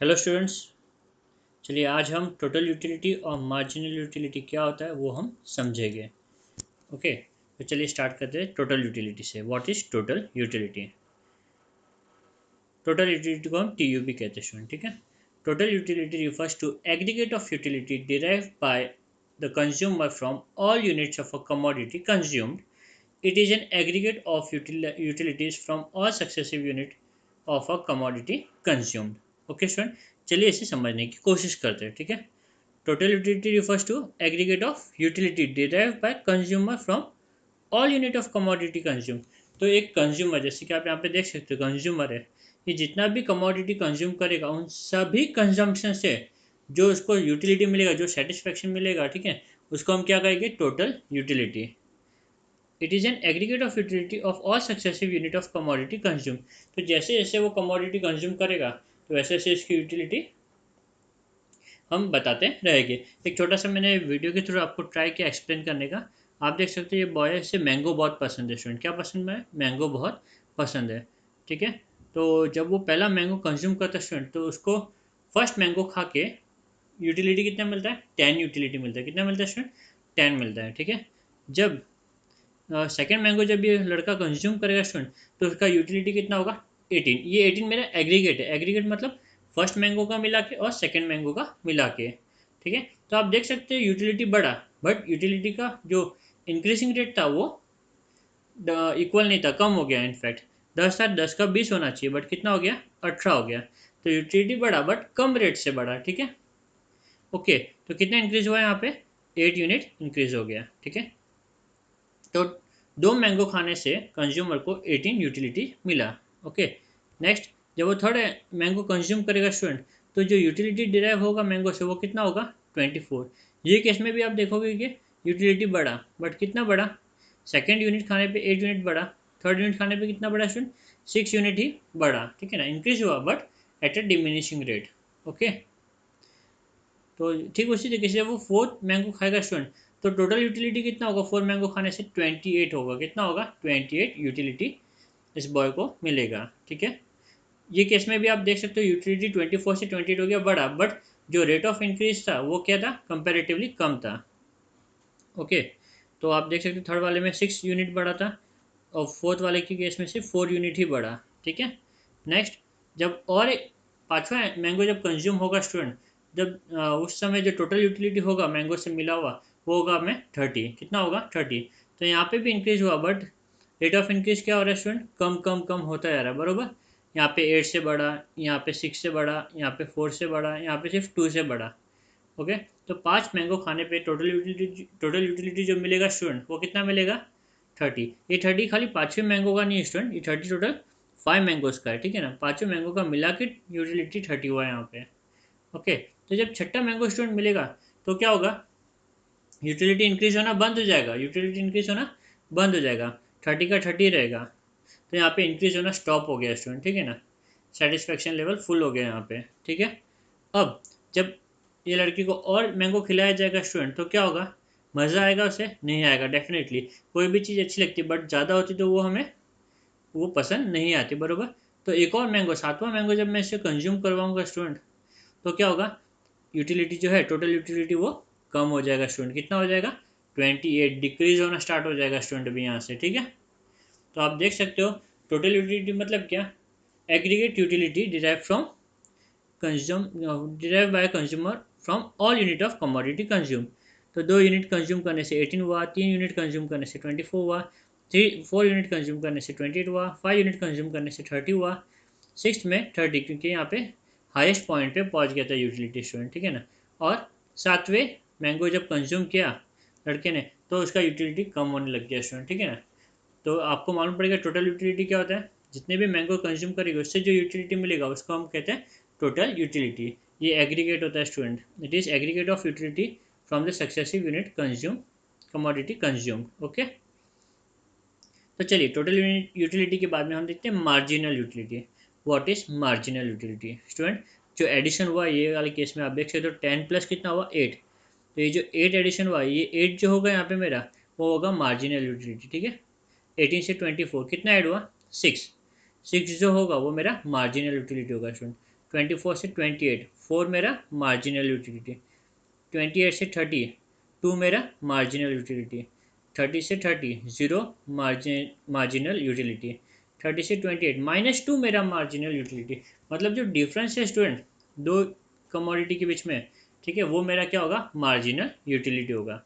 Hello students. चलिए आज हम टोटल यूटिलिटी और मार्जिनल यूटिलिटी क्या होता है वो हम समझेंगे। ओके, तो चलिए स्टार्ट करते हैं टोटल यूटिलिटी से। What is total utility? Total utility को हम टीयूबी कहते हैं स्टूडेंट, ठीक है। Total utility refers to aggregate of utility derived by the consumer from all units of a commodity consumed. It is an aggregate of utilities from all successive unit of a commodity consumed. Okay student, चलिए इसे समझने की कोशिश करते हैं, ठीक है। Total utility refers to aggregate of utility derived by consumer from all unit of commodity consume. तो एक कंज्यूमर, जैसे कि आप यहाँ पे देख सकते हो, कंज्यूमर है। ये जितना भी कमोडिटी कंज्यूम करेगा उन सभी कंजम्पशन से जो उसको यूटिलिटी मिलेगा, जो सेटिस्फेक्शन मिलेगा, ठीक है, उसको हम क्या कहेंगे? Total utility. It is an aggregate of utility of all successive unit of commodity consume. तो जैसे जैसे वो कमोडिटी कंज्यूम करेगा तो वैसे वैसे इसकी यूटिलिटी हम बताते रहेंगे. एक छोटा सा मैंने वीडियो के थ्रू आपको ट्राई किया एक्सप्लेन करने का. आप देख सकते हो ये बॉय है, इसे मैंगो बहुत पसंद है स्टूडेंट. क्या पसंद है? मैंगो बहुत पसंद है, ठीक है। तो जब वो पहला मैंगो कंज्यूम करता है स्टूडेंट, तो उसको फर्स्ट मैंगो खा के यूटिलिटी कितना मिलता है? 10 यूटिलिटी मिलता है. कितना मिलता है स्टूडेंट? 10 मिलता है, ठीक है। जब सेकेंड मैंगो जब ये लड़का कंज्यूम करेगा स्टूडेंट, तो उसका यूटिलिटी कितना होगा? 18. ये 18 मेरा एग्रीगेट है. एग्रीगेट मतलब फर्स्ट मैंगो का मिला के और सेकेंड मैंगो का मिला के, ठीक है। तो आप देख सकते हैं यूटिलिटी बढ़ा, बट यूटिलिटी का जो इंक्रीजिंग रेट था वो इक्वल नहीं था, कम हो गया. इनफैक्ट 10 था, 10 का 20 होना चाहिए, बट कितना हो गया? 18 हो गया. तो यूटिलिटी बढ़ा बट कम रेट से बढ़ा, ठीक है। ओके, तो कितना इंक्रीज हुआ यहाँ पे? 8 यूनिट इंक्रीज हो गया, ठीक है। तो दो मैंगो खाने से कंज्यूमर को 18 यूटिलिटी मिला. ओके, नेक्स्ट, जब वो थर्ड मैंगो कंज्यूम करेगा स्टूडेंट, तो जो यूटिलिटी डिराइव होगा मैंगो से वो कितना होगा? 24. ये केस में भी आप देखोगे कि यूटिलिटी बढ़ा, बट कितना बढ़ा? सेकेंड यूनिट खाने पे 8 यूनिट बढ़ा, थर्ड यूनिट खाने पे कितना बढ़ा स्टूडेंट? 6 यूनिट ही बढ़ा, ठीक है ना। इंक्रीज हुआ but at a diminishing rate. Okay, तो ठीक उसी तरीके से वो फोर्थ मैंगो खाएगा स्टूडेंट, तो टोटल यूटिलिटी कितना होगा? फोर मैंगो खाने से 28 होगा. कितना होगा? 28 यूटिलिटी इस बॉय को मिलेगा, ठीक है। ये केस में भी आप देख सकते हो यूटिलिटी 24 से 28 हो गया, बढ़ा, बट जो रेट ऑफ इंक्रीज था वो क्या था? कंपेरेटिवली कम था. ओके, तो आप देख सकते हो थर्ड वाले में 6 यूनिट बढ़ा था और फोर्थ वाले के केस में सिर्फ 4 यूनिट ही बढ़ा, ठीक है। नेक्स्ट, जब और एक पांचवा मैंगो जब कंज्यूम होगा स्टूडेंट, जब उस समय जो टोटल यूटिलिटी होगा मैंगो से मिला हुआ वो होगा हमें 30. कितना होगा? 30. तो यहाँ पे भी इंक्रीज हुआ, बट रेट ऑफ इंक्रीज क्या हो रहा है स्टूडेंट? कम कम कम होता जा रहा है, बरोबर। यहाँ पे 8 से बढ़ा, यहाँ पे 6 से बढ़ा, यहाँ पे 4 से बढ़ा, यहाँ पे सिर्फ 2 से बढ़ा. ओके, तो पांच मैंगो खाने पे टोटल यूटिलिटी जो मिलेगा स्टूडेंट वो कितना मिलेगा? 30. ये 30 खाली पाँचवें मैंगो का नहीं है स्टूडेंट, ये 30 टोटल 5 मैंगोज का है, ठीक है ना। पाँचवें मैंगो का मिला के यूटिलिटी 30 हुआ है यहाँ पे. ओके, तो जब छठा मैंगो स्टूडेंट मिलेगा तो क्या होगा? यूटिलिटी इंक्रीज होना बंद हो जाएगा. यूटिलिटी इंक्रीज होना बंद हो जाएगा, 30 का 30 रहेगा. तो यहाँ पे इंक्रीज होना स्टॉप हो गया स्टूडेंट, ठीक है ना। सेटिस्फेक्शन लेवल फुल हो गया यहाँ पे, ठीक है। अब जब ये लड़की को और मैंगो खिलाया जाएगा स्टूडेंट, तो क्या होगा? मज़ा आएगा उसे? नहीं आएगा. डेफिनेटली कोई भी चीज़ अच्छी लगती है, बट ज़्यादा होती तो वो हमें वो पसंद नहीं आती, बरोबर। तो एक और मैंगो, सातवां मैंगो जब मैं इसे कंज्यूम करवाऊंगा स्टूडेंट, तो क्या होगा? यूटिलिटी जो है, टोटल यूटिलिटी वो कम हो जाएगा स्टूडेंट. कितना हो जाएगा? 28. डिक्रीज होना स्टार्ट हो जाएगा स्टूडेंट अभी यहाँ से, ठीक है। तो आप देख सकते हो टोटल यूटिलिटी मतलब क्या? Aggregate utility derive from consume derive by consumer from all unit of commodity consume. तो दो यूनिट कंज्यूम करने से 18 हुआ, तीन यूनिट कंज्यूम करने से 24 हुआ, 4 यूनिट कंज्यूम करने से 28 हुआ, 5 यूनिट कंज्यूम करने से 30 हुआ, सिक्स में 30, क्योंकि यहाँ पे हाईएस्ट पॉइंट पे पहुँच गया था यूटिलिटी स्टूडेंट, ठीक है ना। और सातवें मैंगो जब कंज्यूम किया लड़के ने, तो उसका यूटिलिटी कम होने लग गया स्टूडेंट, ठीक है ना। तो आपको मालूम पड़ेगा टोटल यूटिलिटी क्या होता है. जितने भी मैंगो कंज्यूम करेगा उससे जो यूटिलिटी मिलेगा उसको हम कहते हैं टोटल यूटिलिटी. ये एग्रीगेट होता है student. It is aggregate of utility from the successive unit consume commodity consume. Okay, तो चलिए टोटल यूटिलिटी के बाद में हम देखते हैं marginal utility. What is marginal utility student? जो एडिशन हुआ ये वाले केस में आप देख सकते हो 10 प्लस कितना हुआ? 8. तो ये जो 8 एडिशन हुआ, ये 8 जो होगा यहाँ पे मेरा वो होगा मार्जिनल यूटिलिटी, ठीक है। 18 से 24 कितना ऐड हुआ? 6. 6 जो होगा वो मेरा मार्जिनल यूटिलिटी होगा स्टूडेंट. 24 से 28, 4 मेरा मार्जिनल यूटिलिटी, 28 से 30, 2 मेरा मार्जिनल यूटिलिटी, 30 से 30, 0 मार्जिनल यूटिलिटी, 30 से 28, -2 मेरा मार्जिनल यूटिलिटी। मतलब जो डिफरेंस है स्टूडेंट दो कमोडिटी के बीच में, ठीक है, वो मेरा क्या होगा, मार्जिनल यूटिलिटी होगा।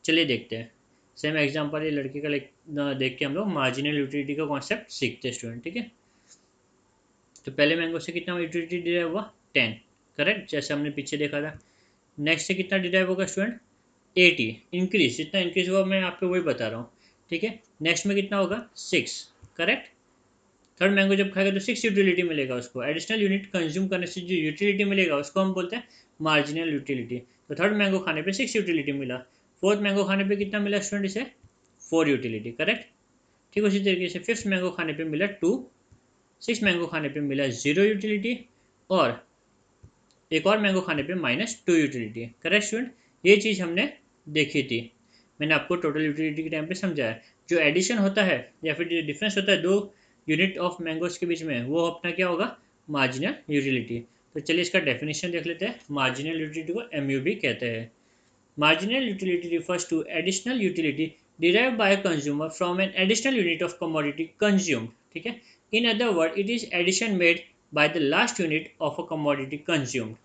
चलिए देखते हैं, सेम एग्जांपल ये लड़के का देख के हम लोग मार्जिनल यूटिलिटी का कॉन्सेप्ट सीखते हैं स्टूडेंट, ठीक है। तो पहले मैंगो से कितना यूटिलिटी डिराइव हुआ, 10, करेक्ट, जैसे हमने पीछे देखा था। नेक्स्ट से कितना डिराइव होगा स्टूडेंट, 80, इंक्रीज, जितना इंक्रीज हुआ मैं आपको वही बता रहा हूँ, ठीक है। नेक्स्ट में कितना होगा, 6, करेक्ट। थर्ड मैंगो जब खाएगा तो 6 यूटिलिटी मिलेगा उसको, एडिशनल यूनिट कंज्यूम करने से जो यूटिलिटी मिलेगा उसको हम बोलते हैं मार्जिनल यूटिलिटी। तो थर्ड मैंगो खाने पे 6 यूटिलिटी मिला। फोर्थ मैंगो खाने पे कितना मिला स्टूडेंट, इसे 4 यूटिलिटी, करेक्ट। ठीक उसी तरीके से फिफ्थ मैंगो खाने पे मिला 2, सिक्स मैंगो खाने पे मिला 0 यूटिलिटी, और एक और मैंगो खाने पे -2 यूटिलिटी, करेक्ट स्टूडेंट। ये चीज़ हमने देखी थी, मैंने आपको टोटल यूटिलिटी के टाइम पे समझाया। जो एडिशन होता है या फिर जो डिफरेंस होता है दो यूनिट ऑफ मैंगोज के बीच में, वो अपना क्या होगा, मार्जिनल यूटिलिटी। तो चलिए इसका डेफिनेशन देख लेते हैं। मार्जिनल यूटिलिटी को MU भी कहते हैं। Marginal utility refers to additional utility derived by a consumer from an additional unit of commodity consumed, ठीक है। In other words, it is addition made by the last unit of a commodity consumed,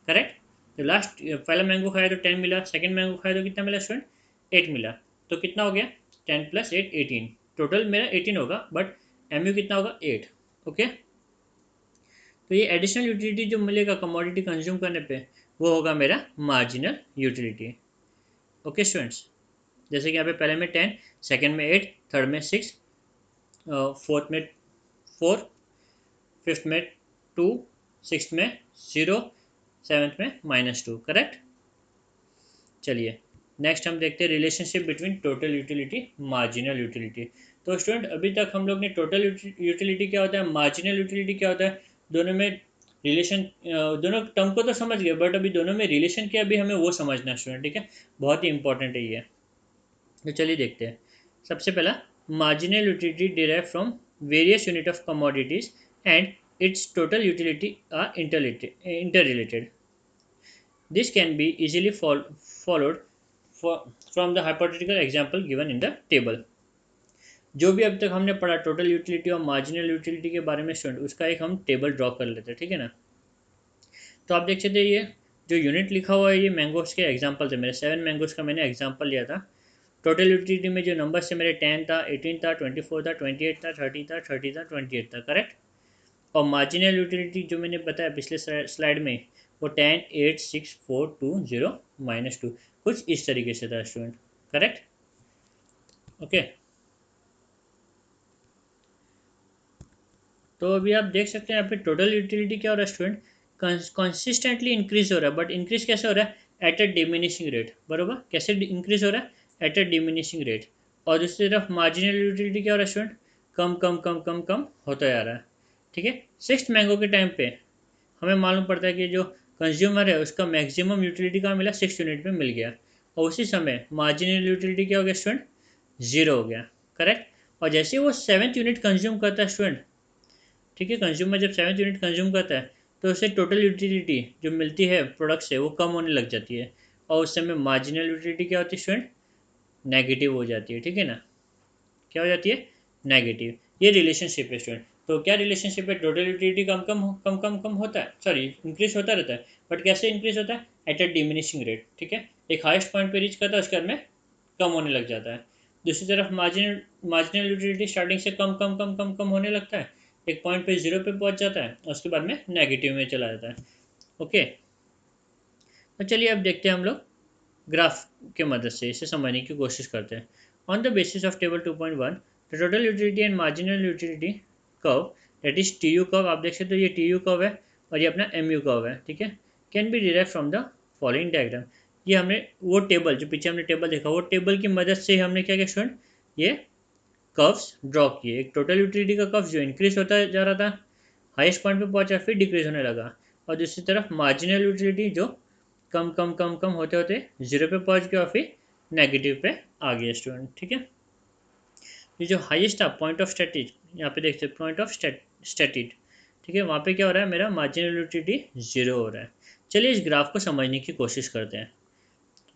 correct. तो last पहला mango खाया तो 10 मिला, second mango खाया तो कितना मिला स्टूडेंट, 8 मिला। तो कितना हो गया, 10 + 8 18, टोटल मेरा 18 होगा, बट MU कितना होगा, 8, ओके। तो ये एडिशनल यूटिलिटी जो मिलेगा कमोडिटी कंज्यूम करने पे, वो होगा मेरा मार्जिनल यूटिलिटी, ओके स्टूडेंट्स। जैसे कि यहाँ पे पहले में 10, सेकंड में 8, थर्ड में 6, फोर्थ में 4, फिफ्थ में 2, सिक्स्थ में 0, सेवन्थ में -2, करेक्ट। चलिए नेक्स्ट हम देखते हैं relationship between total utility marginal utility. तो स्टूडेंट अभी तक हम लोग ने टोटल यूटिलिटी क्या होता है, मार्जिनल यूटिलिटी क्या होता है, दोनों में रिलेशन, दोनों टर्म को तो समझ गए, बट अभी दोनों में रिलेशन क्या अभी हमें वो समझना है स्टूडेंट, ठीक है, बहुत ही इंपॉर्टेंट है ये। तो चलिए देखते हैं। सबसे पहला, marginal utility derive from various unit of commodities and its total utility are interrelated. This can be easily followed from the hypothetical example given in the table। जो भी अब तक हमने पढ़ा टोटल यूटिलिटी और मार्जिनल यूटिलिटी के बारे में स्टूडेंट, उसका एक हम टेबल ड्रॉ कर लेते हैं, ठीक है ना। तो आप देख सकते हैं ये जो यूनिट लिखा हुआ है ये मैंगोस के एग्जांपल थे, मेरे 7 मैंगोस का मैंने एग्जांपल लिया था। टोटल यूटिलिटी में जो नंबर थे मेरे 10 था, 18 था, 24 था, 28 था, 30 था, 30 था, 28 था, करेक्ट। और मार्जिनल यूटिलिटी जो मैंने बताया पिछले स्लाइड में, वो 10, 8, 6, 4, 2, 0, -2, कुछ इस तरीके से था स्टूडेंट, करेक्ट, ओके। तो अभी आप देख सकते हैं यहाँ पे टोटल यूटिलिटी क्या हो रहा है स्टूडेंट, कंसिस्टेंटली इंक्रीज हो रहा है, बट इंक्रीज कैसे हो रहा है, एट अ डिमिनिशिंग रेट, बरोबर, कैसे इंक्रीज हो रहा है, एट अ डिमिनिशिंग रेट। और दूसरी तरफ मार्जिनल यूटिलिटी क्या हो रहा है स्टूडेंट, कम कम कम कम कम होता जा रहा है, ठीक है। सिक्स्थ मैंगो के टाइम पे हमें मालूम पड़ता है कि जो कंज्यूमर है उसका मैक्सिमम यूटिलिटी का मिला, 6 यूनिट में मिल गया, और उसी समय मार्जिनल यूटिलिटी क्या हो गया स्टूडेंट, 0 हो गया, करेक्ट। और जैसे ही वो 7th यूनिट कंज्यूम करता है स्टूडेंट, ठीक है, कंज्यूमर जब 7th यूनिट कंज्यूम करता है तो उससे टोटल यूटिलिटी जो मिलती है प्रोडक्ट से वो कम होने लग जाती है, और उस समय मार्जिनल यूटिलिटी क्या होती है स्टूडेंट, नेगेटिव हो जाती है, ठीक है ना, क्या हो जाती है, नेगेटिव। ये रिलेशनशिप है स्टूडेंट। तो क्या रिलेशनशिप है, टोटल यूटिलिटी कम कम कम कम कम होता है, सॉरी इंक्रीज होता रहता है, बट कैसे इंक्रीज होता है, एट अ डिमिनिशिंग रेट, ठीक है। एक हाईएस्ट पॉइंट पे रीच करता है, उसके बाद में कम होने लग जाता है। दूसरी तरफ मार्जिनल यूटिलिटी स्टार्टिंग से कम कम कम कम कम होने लगता है, एक पॉइंट पे 0 पे पहुंच जाता है, और उसके बाद में नेगेटिव में चला जाता है, ओके। तो चलिए अब देखते हैं हम लोग ग्राफ के मदद से इसे समझने की कोशिश करते हैं। On the basis of table 2.1, the total utility and marginal utility curve, that is TU curve, आप देख सकते हो ये TU कर्व है और ये अपना MU कर्व है, ठीक है, can be derive from the following diagram. ये हमने वो टेबल जो पीछे हमने टेबल देखा, वो टेबल की मदद से हमने क्या किया स्टूडेंट, ये कर्व्स ड्रॉ किए। एक टोटल यूटिलिटी का कर्व जो इंक्रीज होता जा रहा था, हाईएस्ट पॉइंट पे पहुंचा, फिर डिक्रीज होने लगा, और दूसरी तरफ मार्जिनल यूटिलिटी जो कम कम कम कम होते होते 0 पे पहुंच गया और फिर नेगेटिव पे आ गया स्टूडेंट, ठीक है। ये जो हाईएस्ट था पॉइंट ऑफ स्टेटिड, यहाँ पे देखते हैं पॉइंट ऑफ स्टेटिड, ठीक है, वहाँ पे क्या हो रहा है, मेरा मार्जिनल यूटिलिटी 0 हो रहा है। चलिए इस ग्राफ को समझने की कोशिश करते हैं।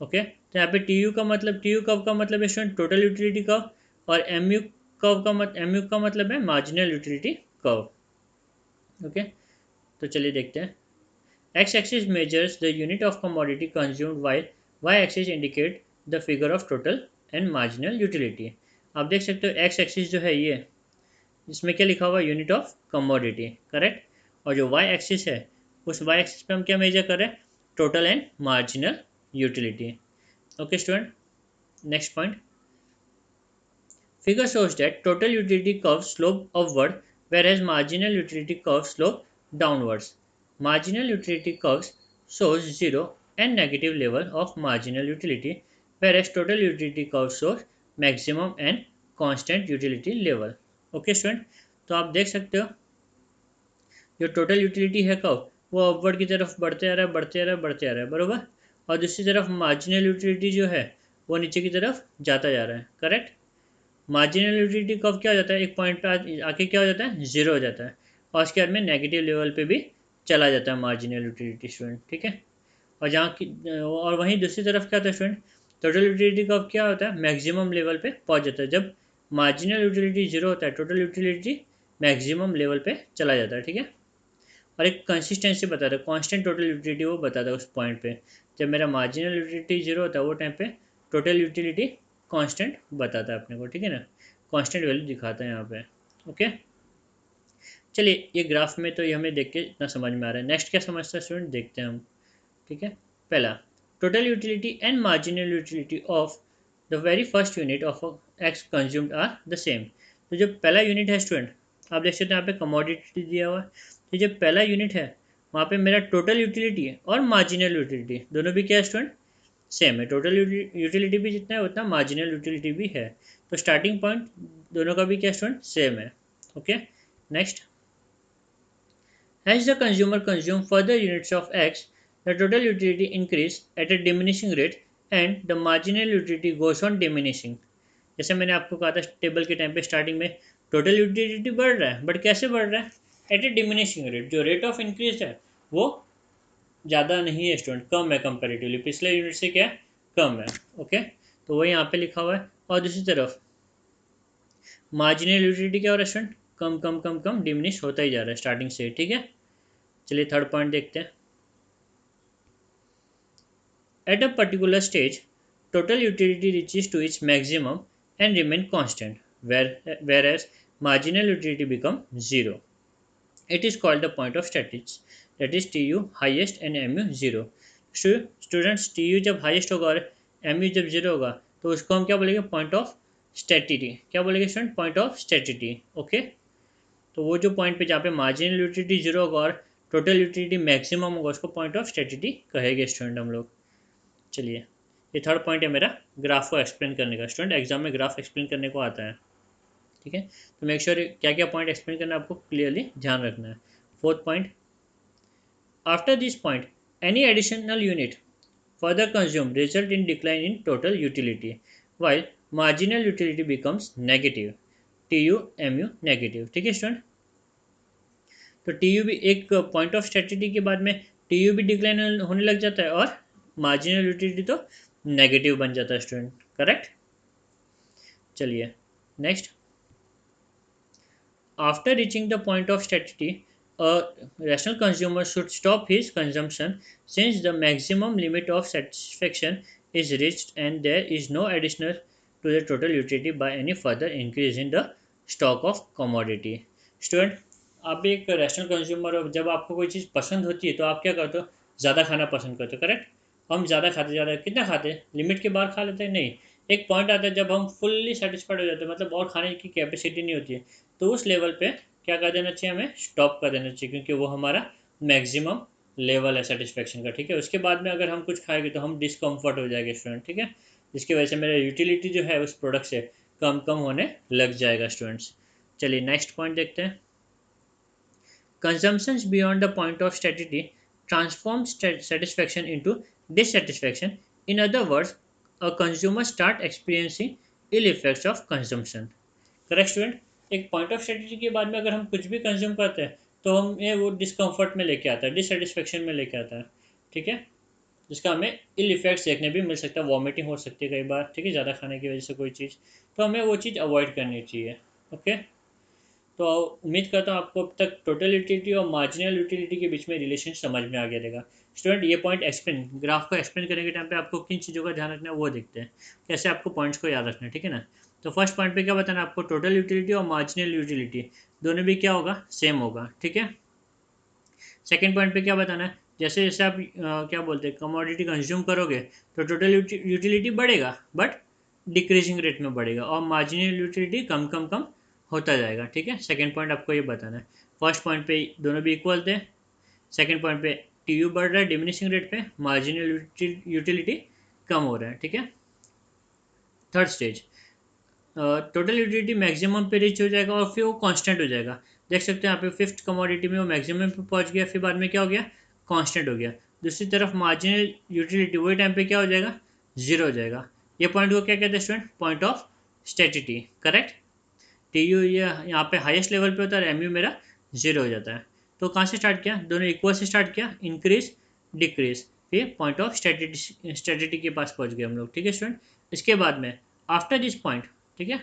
ओके, तो यहाँ पे टी यू कर्व का मतलब है स्टूडेंट टोटल यूटिलिटी कर्व, और एम यू का मतलब है मार्जिनल यूटिलिटी कर्व। ओके, तो चलिए देखते हैं। X axis measures the unit of commodity consumed while Y axis indicate the figure of total and marginal utility. आप देख सकते हो एक्स एक्सिस जो है ये, इसमें क्या लिखा हुआ है, यूनिट ऑफ कमोडिटी, करेक्ट। और जो वाई एक्सिस है, उस वाई एक्सिस पे हम क्या मेजर कर रहे हैं, total and marginal utility. Okay student, next point. Figure shows that total utility curve slope upward, whereas marginal utility curve slope downwards. Marginal utility curves shows zero and negative level of marginal utility, whereas total utility curve shows maximum and constant utility level. Okay student, तो आप देख सकते हो जो total utility है curve, वो upward की तरफ बढ़ते आ रहा है, बढ़ते आ रहा है, बढ़ते आ रहा है, बरोबर। और दूसरी तरफ मार्जिनल यूटिलिटी जो है वो नीचे की तरफ जाता जा रहा है, करेक्ट। मार्जिनल यूटिलिटी कब क्या हो जाता है, एक पॉइंट पे आके क्या हो जाता है, जीरो हो जाता है, और उसके बाद में नेगेटिव लेवल पे भी चला जाता है मार्जिनल यूटिलिटी स्टूडेंट, ठीक है। और जहाँ की और वहीं दूसरी तरफ क्या होता है स्टूडेंट, टोटल यूटिलिटी कब क्या होता है, मैक्सिमम लेवल पे पहुँच जाता है। जब मार्जिनल यूटिलिटी जीरो होता है, टोटल यूटिलिटी मैक्सिमम लेवल पे चला जाता है, ठीक है। और एक कंसिस्टेंसी बताता है, कांस्टेंट टोटल यूटिलिटी वो बताता है उस पॉइंट पे। जब मेरा मार्जिनल यूटिलिटी जीरो होता है वो टाइम पे टोटल यूटिलिटी कांस्टेंट बताता है अपने को, ठीक है ना, कांस्टेंट वैल्यू दिखाता है यहाँ पे। ओके, चलिए ये ग्राफ में तो ये हमें देख के इतना समझ में आ रहा है। नेक्स्ट क्या समझता है स्टूडेंट, देखते हैं हम, ठीक है। पहला, total utility and marginal utility of the very first unit of X consumed are the same. तो जो पहला यूनिट है स्टूडेंट, आप देख सकते हैं यहाँ पे कमोडिटी दिया हुआ है, तो जो पहला यूनिट है वहाँ पे मेरा टोटल यूटिलिटी है और मार्जिनल यूटिलिटी दोनों भी क्या है स्टूडेंट, सेम है। टोटल यूटिलिटी भी जितना है उतना मार्जिनल यूटिलिटी भी है, तो स्टार्टिंग पॉइंट दोनों का भी क्या स्टूडेंट, सेम है। Okay, next. As the consumer consumes further units of X, the total utility increase at a diminishing rate and the marginal utility goes on diminishing. जैसे मैंने आपको कहा था टेबल के टाइम पे स्टार्टिंग में टोटल यूटिलिटी बढ़ रहा है, बट कैसे बढ़ रहा है, एट ए डिमिनिशिंग रेट। जो रेट ऑफ इंक्रीज है वो ज़्यादा नहीं है स्टूडेंट, कम है कंपेरेटिवली, पिछले यूनिट से क्या है, कम है। ओके, तो वो यहाँ पे लिखा हुआ है। और दूसरी तरफ मार्जिनल यूटिलिटी क्या हो रहा है स्टूडेंट, कम कम कम कम डिमिनिश होता ही जा रहा है स्टार्टिंग से, ठीक है। चलिए थर्ड पॉइंट देखते हैं। At a particular stage, total utility reaches to its maximum and remain constant, whereas marginal utility becomes zero. It is called the point of statistics, that is TU highest and MU zero. Students TU जब highest होगा और MU जब zero होगा तो उसको हम क्या बोलेंगे, पॉइंट ऑफ स्टेटिटी। क्या बोलेंगे स्टूडेंट, पॉइंट ऑफ स्टेटिटी। ओके, तो वो जो पॉइंट पे जहाँ पे मार्जिनल यूटिलिटी जीरो होगा और टोटल यूटिलिटी मैक्सिमम होगा उसको पॉइंट ऑफ स्टेटिटी कहेंगे स्टूडेंट हम लोग। चलिए ये थर्ड पॉइंट है मेरा ग्राफ को एक्सप्लेन करने का। स्टूडेंट एग्जाम में ग्राफ एक्सप्लेन करने को आता है, ठीक है, तो मेक श्योर क्या क्या पॉइंट एक्सप्लेन करना है आपको क्लियरली ध्यान रखना है। Fourth point, after this point any additional unit further consumed result in decline in total utility while marginal utility becomes negative, TU MU negative, ठीक है स्टूडेंट। तो TU भी एक पॉइंट ऑफ स्टेटिटी के बाद में TU भी डिक्लाइन होने लग जाता है और मार्जिनल यूटिलिटी तो नेगेटिव बन जाता है स्टूडेंट, करेक्ट। चलिए next. After reaching the point of satiety a rational consumer should stop his consumption since the maximum limit of satisfaction is reached and there is no additional to the total utility by any further increase in the stock of commodity. Student, आप एक rational consumer हो, जब आपको कोई चीज़ पसंद होती है तो आप क्या करते हो, ज़्यादा खाना पसंद करते हो, करेक्ट। हम ज़्यादा खाते, ज़्यादा कितना खाते हैं, लिमिट के बाहर खा लेते हैं, नहीं। एक पॉइंट आता है जब हम फुल्ली सेटिस्फाइड हो जाते हैं, मतलब और खाने की कैपेसिटी नहीं होती है, तो उस लेवल पे क्या कर देना चाहिए, हमें स्टॉप कर देना चाहिए, क्योंकि वो हमारा मैक्सिमम लेवल है सेटिस्फेक्शन का, ठीक है। उसके बाद में अगर हम कुछ खाएंगे तो हम डिस्कम्फर्ट हो जाएंगे स्टूडेंट, ठीक है, जिसकी वजह से मेरा यूटिलिटी जो है उस प्रोडक्ट से कम कम होने लग जाएगा स्टूडेंट्स। चलिए नेक्स्ट पॉइंट देखते हैं। Consumptions beyond the point of satiety transforms satisfaction into dissatisfaction. In other words, a consumer start experiencing ill effects of consumption. Correct student, एक पॉइंट ऑफ स्टेटिटी के बाद में अगर हम कुछ भी कंज्यूम करते हैं तो हमें वो डिस्कम्फर्ट में लेके आता है, डिससेटिस्फेक्शन में लेके आता है, ठीक है, जिसका हमें इल इफेक्ट्स देखने भी मिल सकता है, वॉमिटिंग हो सकती है कई बार, ठीक है, ज़्यादा खाने की वजह से कोई चीज़, तो हमें वो चीज़ अवॉइड करनी चाहिए। ओके, तो उम्मीद करता हूँ आपको अब तक टोटल यूटिलिटी और मार्जिनल यूटिलिटी के बीच में रिलेशन समझ में आ गया रहेगा। स्टूडेंट, ये पॉइंट एक्सप्लेन ग्राफ को एक्सप्लेन करने के टाइम पे आपको किन चीज़ों का ध्यान रखना है वो देखते हैं, कैसे आपको पॉइंट्स को याद रखना है, ठीक है ना। तो फर्स्ट पॉइंट पे क्या बताना है आपको, टोटल यूटिलिटी और मार्जिनल यूटिलिटी दोनों भी क्या होगा, सेम होगा, ठीक है। सेकेंड पॉइंट पे क्या बताना है, जैसे जैसे आप क्या बोलते हैं कमोडिटी कंज्यूम करोगे तो टोटल यूटिलिटी बढ़ेगा, बट डिक्रीजिंग रेट में बढ़ेगा, और मार्जिनल यूटिलिटी कम कम कम होता जाएगा, ठीक है। सेकेंड पॉइंट आपको ये बताना है। फर्स्ट पॉइंट पे दोनों भी इक्वल थे, सेकेंड पॉइंट पे टी यू बढ़ रहा है डिमिनिशिंग रेट पे, मार्जिनल यूटिलिटी कम हो रहा है, ठीक है। Third stage, total utility maximum पे रीच हो जाएगा और फिर वो कांस्टेंट हो जाएगा। देख सकते हैं यहाँ पे फिफ्थ कमोडिटी में वो मैक्सिमम पे पहुंच गया, फिर बाद में क्या हो गया, कांस्टेंट हो गया। दूसरी तरफ मार्जिनल यूटिलिटी वही टाइम पे क्या हो जाएगा, जीरो हो जाएगा। ये पॉइंट को क्या कहते हैं student, point of satiety, correct. T U ये यहाँ पे हाईएस्ट लेवल पे होता है, एम यू मेरा जीरो हो जाता है। तो कहाँ से स्टार्ट किया, दोनों इक्वल से स्टार्ट किया, इंक्रीज डिक्रीज, फिर पॉइंट ऑफ स्टेटिटी के पास पहुंच गए हम लोग, ठीक है स्टूडेंट। इसके बाद में आफ्टर दिस पॉइंट, ठीक है,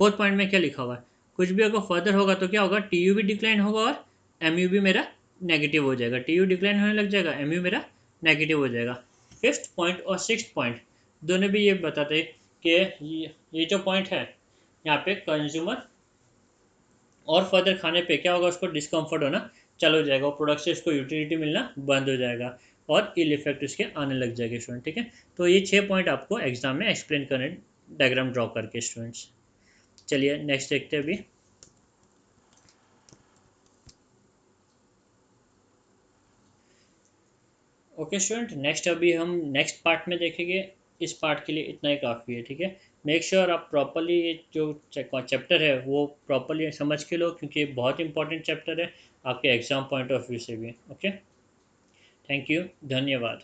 फोर्थ पॉइंट में क्या लिखा हुआ है, कुछ भी अगर फर्दर होगा तो क्या होगा, टी यू भी डिक्लाइन होगा और एम यू भी मेरा नेगेटिव हो जाएगा, टी यू डिक्लाइन होने लग जाएगा, एम यू मेरा नेगेटिव हो जाएगा। फिफ्थ पॉइंट और सिक्स पॉइंट दोनों भी ये बताते हैं कि ये जो पॉइंट है यहाँ पे कंज्यूमर और फर्दर खाने पे क्या होगा, उसको डिस्कम्फर्ट होना चालू हो जाएगा और प्रोडक्ट से उसको यूटिलिटी मिलना बंद हो जाएगा और इल इफेक्ट उसके आने लग जाएंगे स्टूडेंट, ठीक है। तो ये 6 पॉइंट आपको एग्जाम में एक्सप्लेन करने, डायग्राम ड्रॉ करके स्टूडेंट्स। चलिए नेक्स्ट देखते हैं अभी। ओके स्टूडेंट, नेक्स्ट अभी हम नेक्स्ट पार्ट में देखेंगे। इस पार्ट के लिए इतना ही काफ़ी है, ठीक है। मेक श्योर आप प्रॉपरली ये जो चैप्टर है वो प्रॉपरली समझ के लो, क्योंकि ये बहुत इंपॉर्टेंट चैप्टर है आपके एग्जाम पॉइंट ऑफ व्यू से भी। ओके, थैंक यू, धन्यवाद।